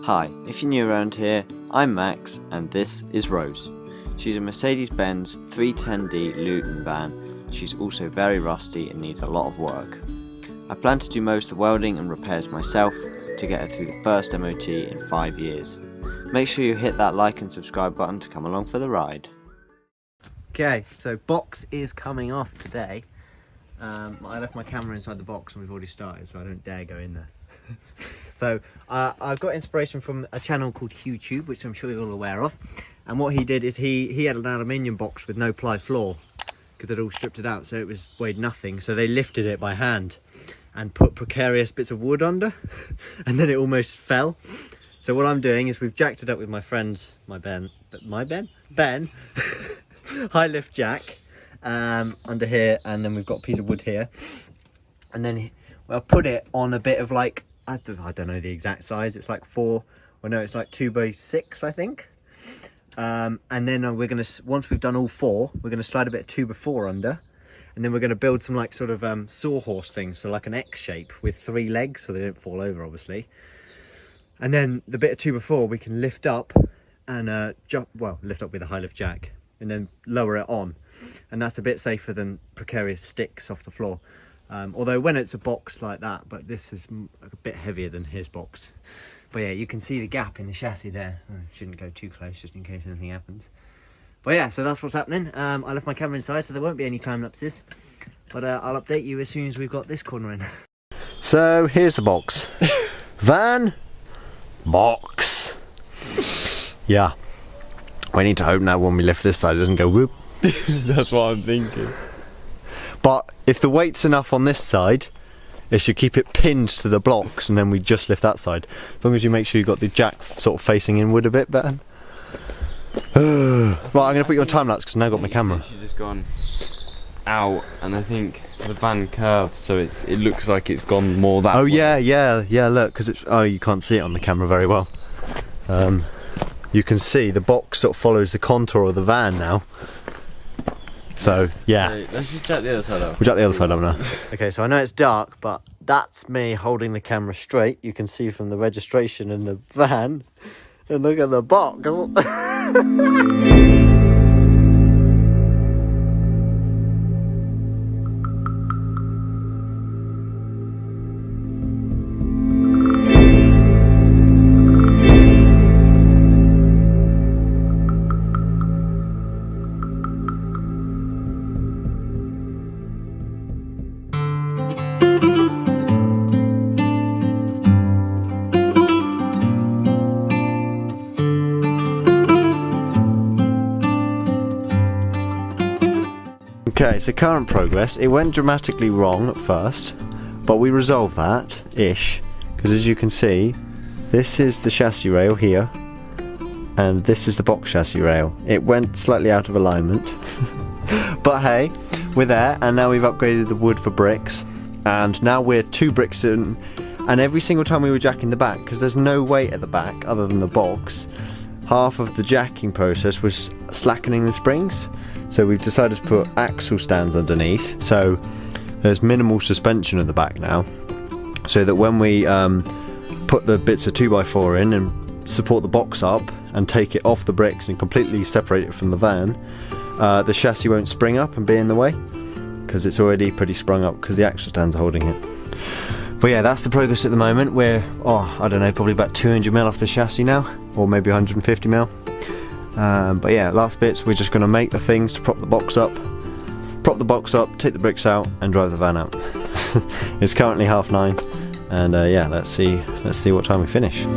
Hi, if you're new around here, I'm Max and this is Rose. She's a Mercedes-Benz 310D Luton van. She's also very rusty and needs a lot of work. I plan to do most of the welding and repairs myself to get her through the first MOT in 5 years. Make sure you hit that like and subscribe button to come along for the ride. Okay, so box is coming off today. I left my camera inside the box and we've already started, so I don't dare go in there. So I've got inspiration from a channel called YouTube, which I'm sure you're all aware of. And what he did is he had an aluminium box with no ply floor because they'd all stripped it out, so it weighed nothing. So they lifted it by hand and put precarious bits of wood under, and then it almost fell. So what I'm doing is we've jacked it up with my friend, Ben, high lift jack under here, and then we've got a piece of wood here, and then I'll put it on a bit of like, I don't know the exact size, it's like 2 by 6 I think. And then we're gonna, once we've done all 4, we're gonna slide a bit of 2 by 4 under, and then we're gonna build some like sort of sawhorse things, so like an X shape with 3 legs so they don't fall over obviously. And then the bit of 2 by 4 we can lift up and lift up with a high lift jack and then lower it on, and that's a bit safer than precarious sticks off the floor. Although when it's a box like that, but this is a bit heavier than his box. But yeah, you can see the gap in the chassis there. I shouldn't go too close just in case anything happens. But yeah, so that's what's happening. I left my camera inside, so there won't be any time lapses. But I'll update you as soon as we've got this corner in. So here's the box. Van box. Yeah. We need to hope now when we lift this side it doesn't go whoop. That's what I'm thinking. But if the weight's enough on this side, it should keep it pinned to the blocks, and then we just lift that side. As long as you make sure you've got the jack sort of facing inward a bit better. Right, I'm going to put you on time lapse because now I've got my camera. She's just gone out, and I think the van curves, so it looks like it's gone more that way. Oh yeah, look, because it's, you can't see it on the camera very well. You can see the box sort of follows the contour of the van now. So yeah, so let's just jack the other side up. We'll jack the other side up now. Okay, so I know it's dark, but that's me holding the camera straight. You can see from the registration in the van, and look at the box. Okay, so current progress. It went dramatically wrong at first, but we resolved that ish, because as you can see, this is the chassis rail here, and this is the box chassis rail. It went slightly out of alignment, but hey, we're there, and now we've upgraded the wood for bricks, and now we're 2 bricks in, and every single time we were jacking the back, because there's no weight at the back other than the box, half of the jacking process was slackening the springs. So we've decided to put axle stands underneath, so there's minimal suspension at the back now, so that when we put the bits of 2 by 4 in and support the box up and take it off the bricks and completely separate it from the van, the chassis won't spring up and be in the way, because it's already pretty sprung up because the axle stands are holding it. But yeah, that's the progress at the moment. We're, I don't know, probably about 200mm off the chassis now, or maybe 150mm. But yeah, last bits, we're just going to make the things to prop the box up, take the bricks out and drive the van out. It's currently 9:30, and yeah, let's see what time we finish.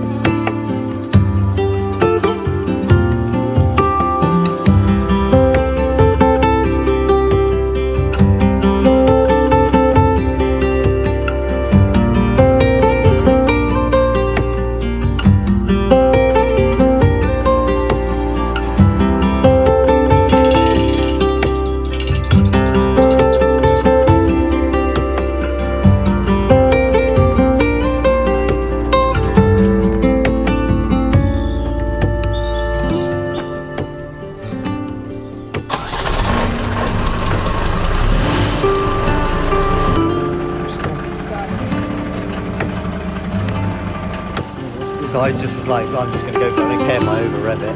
I just was like, I'm just going to go for it. I don't care if I over rev it.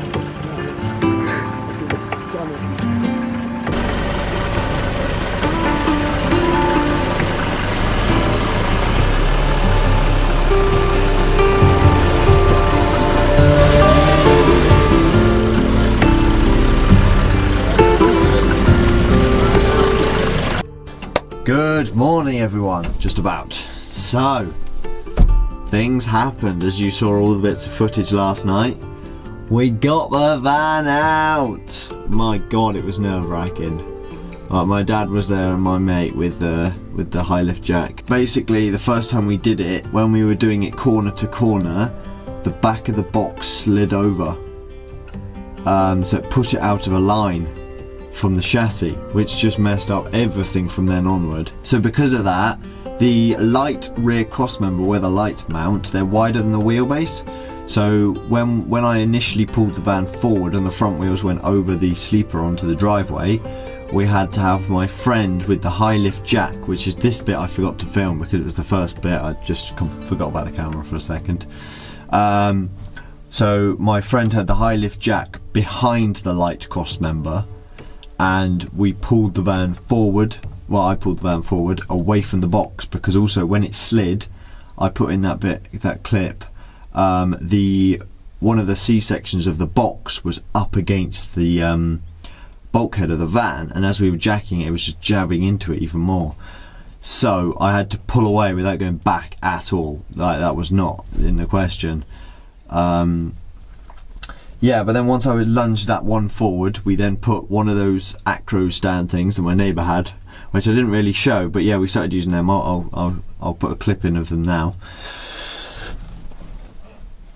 Good morning everyone, just about. So, things happened as you saw all the bits of footage last night. We got the van out! My god, it was nerve-wracking. My dad was there and my mate with the high lift jack. Basically, the first time we did it, when we were doing it corner to corner, the back of the box slid over. So it pushed it out of a line from the chassis, which just messed up everything from then onward. So because of that, the light rear cross member where the lights mount, they're wider than the wheelbase. So when I initially pulled the van forward and the front wheels went over the sleeper onto the driveway, we had to have my friend with the high lift jack, which is this bit I forgot to film because it was the first bit. I just forgot about the camera for a second. So my friend had the high lift jack behind the light cross member, and we pulled the van forward. Well, I pulled the van forward away from the box, because also when it slid, I put in that clip, one of the C sections of the box was up against the bulkhead of the van, and as we were jacking it, it was just jabbing into it even more. So I had to pull away without going back at all. Like, that was not in the question. Yeah, but then once I would lunge that one forward, we then put one of those acro stand things that my neighbour had, which I didn't really show, but yeah, we started using them. I'll put a clip in of them now.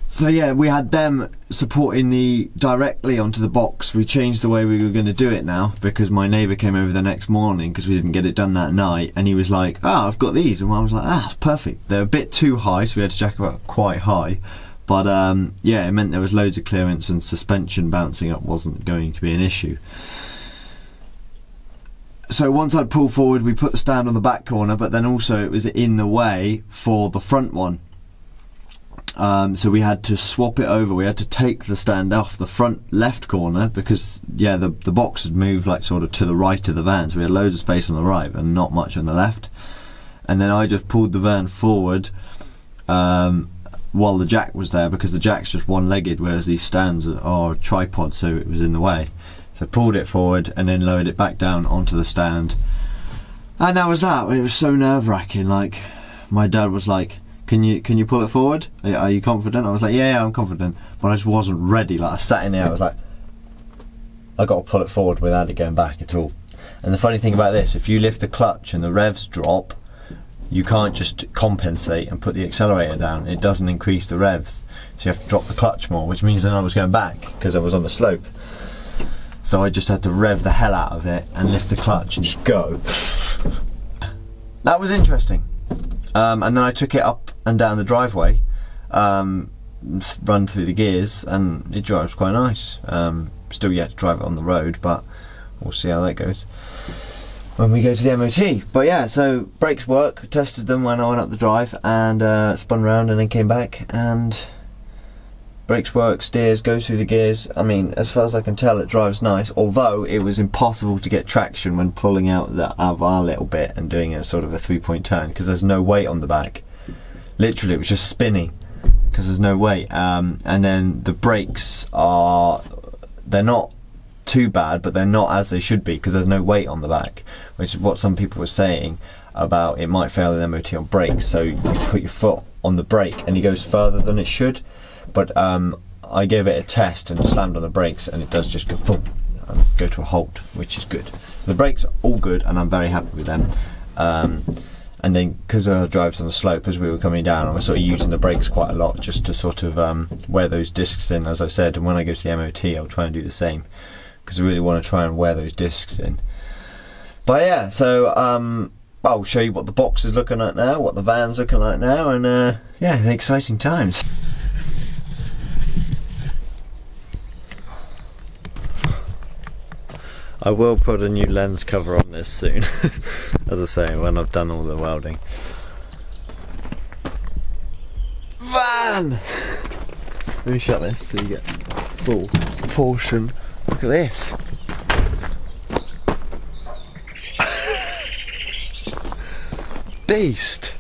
So yeah, we had them supporting directly onto the box. We changed the way we were going to do it now, because my neighbour came over the next morning, because we didn't get it done that night, and he was like, "Ah, I've got these," and I was like, "Ah, that's perfect." They're a bit too high, so we had to jack them up quite high. But yeah, it meant there was loads of clearance, and suspension bouncing up wasn't going to be an issue. So once I'd pulled forward, we put the stand on the back corner, but then also it was in the way for the front one. So we had to swap it over. We had to take the stand off the front left corner, because yeah, the box had moved like sort of to the right of the van, so we had loads of space on the right and not much on the left. And then I just pulled the van forward while the jack was there, because the jack's just one-legged, whereas these stands are tripods, so it was in the way. So I pulled it forward and then lowered it back down onto the stand, and that was that. It was so nerve-wracking. Like, my dad was like, can you pull it forward? Are you confident? I was like, yeah, I'm confident, but I just wasn't ready. Like, I sat in there, I was like, I got to pull it forward without it going back at all. And the funny thing about this, if you lift the clutch and the revs drop, you can't just compensate and put the accelerator down. It doesn't increase the revs, so you have to drop the clutch more, which means then I was going back because I was on the slope. So I just had to rev the hell out of it and lift the clutch and just go. That was interesting. And then I took it up and down the driveway, run through the gears, and it drives quite nice. Still yet to drive it on the road, but we'll see how that goes when we go to the MOT. But yeah, so brakes work, tested them when I went up the drive, and spun around and then came back, and brakes work, steers, goes through the gears. I mean, as far as I can tell, it drives nice, although it was impossible to get traction when pulling out of our little bit and doing a sort of a 3-point turn, because there's no weight on the back. Literally, it was just spinning because there's no weight. And then the brakes they're not too bad, but they're not as they should be because there's no weight on the back, which is what some people were saying about it might fail an MOT on brakes. So you put your foot on the brake and it goes further than it should, but I gave it a test and slammed on the brakes and it does just go boom and go to a halt, which is good. The brakes are all good and I'm very happy with them. And then because I drives on the slope, as we were coming down, I was sort of using the brakes quite a lot just to sort of wear those discs in, as I said. And when I go to the MOT, I'll try and do the same, because I really want to try and wear those discs in. But yeah, so I'll show you what the box is looking like now, what the van's looking like now, and yeah, the exciting times. I will put a new lens cover on this soon, as I say, when I've done all the welding. Van! Let me shut this so you get full proportion. Look at this. Beast.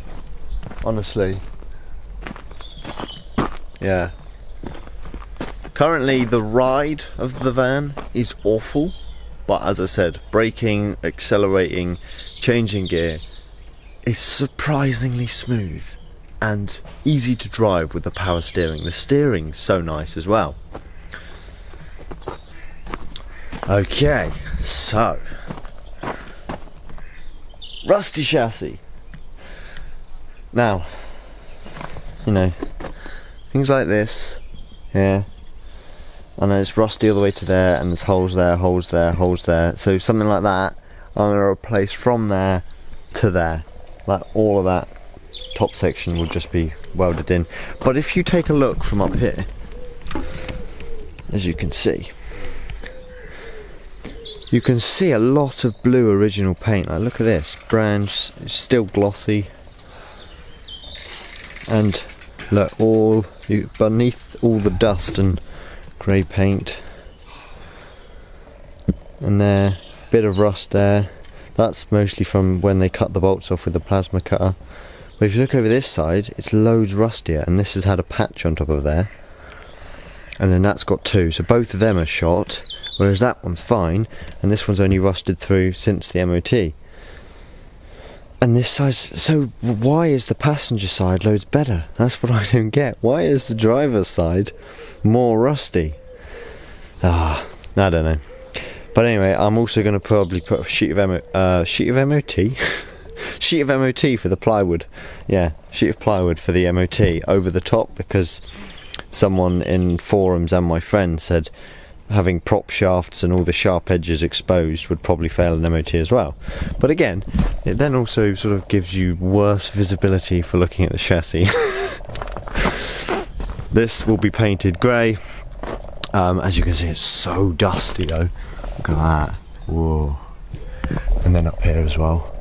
Honestly. Yeah. Currently the ride of the van is awful, but as I said, braking, accelerating, changing gear is surprisingly smooth and easy to drive with the power steering. The steering's so nice as well. Okay, so rusty chassis. Now, you know, things like this, yeah. I know it's rusty all the way to there, and there's holes there, holes there, holes there. So something like that, I'm going to replace from there to there. Like all of that top section will just be welded in. But if you take a look from up here, as you can see a lot of blue original paint. Like look at this, branch, it's still glossy. And look, beneath all the dust and grey paint, and there, bit of rust there. That's mostly from when they cut the bolts off with the plasma cutter. But if you look over this side, it's loads rustier, and this has had a patch on top of there. And then that's got two, so both of them are shot, whereas that one's fine, and this one's only rusted through since the MOT. And this side, so why is the passenger side loads better? That's what I don't get. Why is the driver's side more rusty? I don't know. But anyway, I'm also going to probably put a sheet of MOT sheet of MOT for the plywood. Yeah, sheet of plywood for the MOT over the top, because someone in forums and my friend said having prop shafts and all the sharp edges exposed would probably fail an MOT as well. But again, it then also sort of gives you worse visibility for looking at the chassis. This will be painted grey. As you can see, it's so dusty though. Look at that. Whoa. And then up here as well.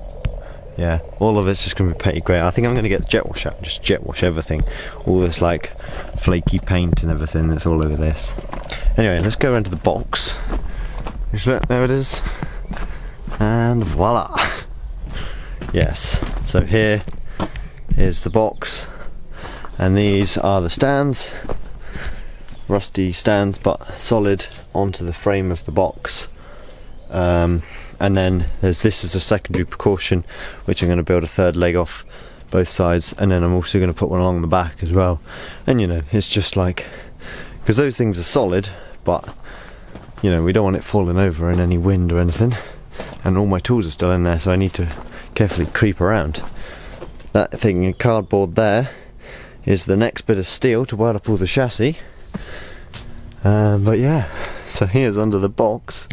Yeah, all of it's just going to be painted grey. I think I'm going to get the jet wash out and just jet wash everything. All this like flaky paint and everything that's all over this. Anyway, let's go around to the box. Just look, there it is. And voila. Yes, so here is the box. And these are the stands. Rusty stands, but solid onto the frame of the box. And then this is a secondary precaution, which I'm going to build a third leg off both sides, and then I'm also going to put one along the back as well. And you know, it's just like, because those things are solid, but you know, we don't want it falling over in any wind or anything. And all my tools are still in there, so I need to carefully creep around. That thing in cardboard there is the next bit of steel to weld up all the chassis. But yeah, so here's under the box.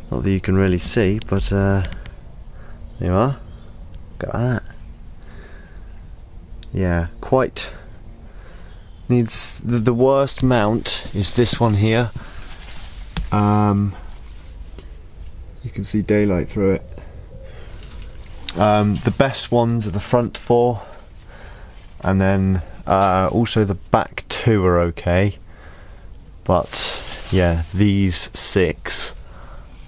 Not that you can really see, but there you are. Look at that. Yeah, quite. Needs the worst mount is this one here. You can see daylight through it. The best ones are the front four, and then also the back two are okay. But yeah, these six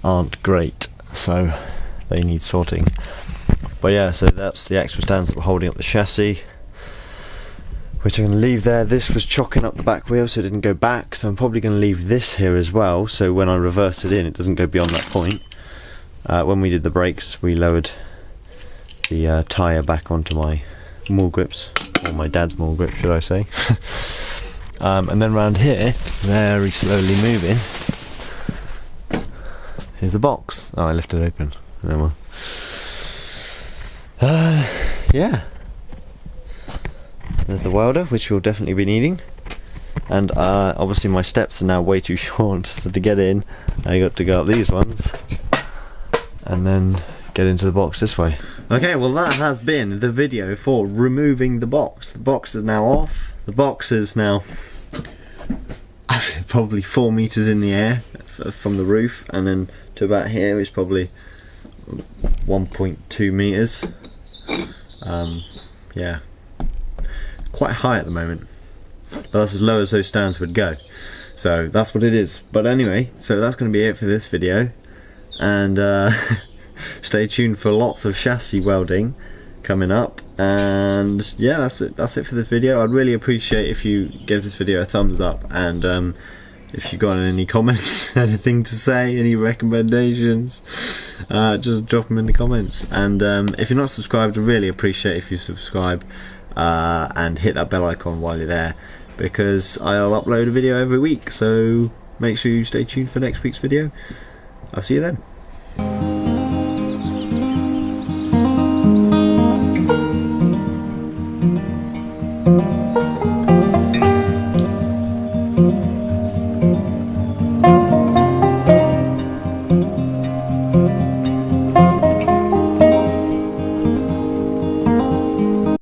aren't great, so they need sorting. But yeah, so that's the extra stands that were holding up the chassis, which I'm going to leave there. This was chocking up the back wheel, so it didn't go back, so I'm probably going to leave this here as well, so when I reverse it in, it doesn't go beyond that point. When we did the brakes, we lowered the tyre back onto my maul grips, or my dad's maul grip, should I say. And then round here, very slowly moving, here's the box. Oh, I left it open. Oh, well. Yeah. There's the welder, which we'll definitely be needing. And obviously my steps are now way too short, so to get in, I got to go up these ones, and then get into the box this way. Okay, well that has been the video for removing the box. The box is now off. The box is now probably 4 meters in the air from the roof, and then to about here is probably 1.2 meters. Yeah, quite high at the moment, that's as low as those stands would go. So that's what it is. But anyway, so that's going to be it for this video, and stay tuned for lots of chassis welding coming up. And yeah, that's it for this video. I'd really appreciate if you give this video a thumbs up, and if you got any comments, anything to say, any recommendations, just drop them in the comments. And if you're not subscribed, I'd really appreciate if you subscribe and hit that bell icon while you're there, because I'll upload a video every week, so make sure you stay tuned for next week's video. I'll see you then.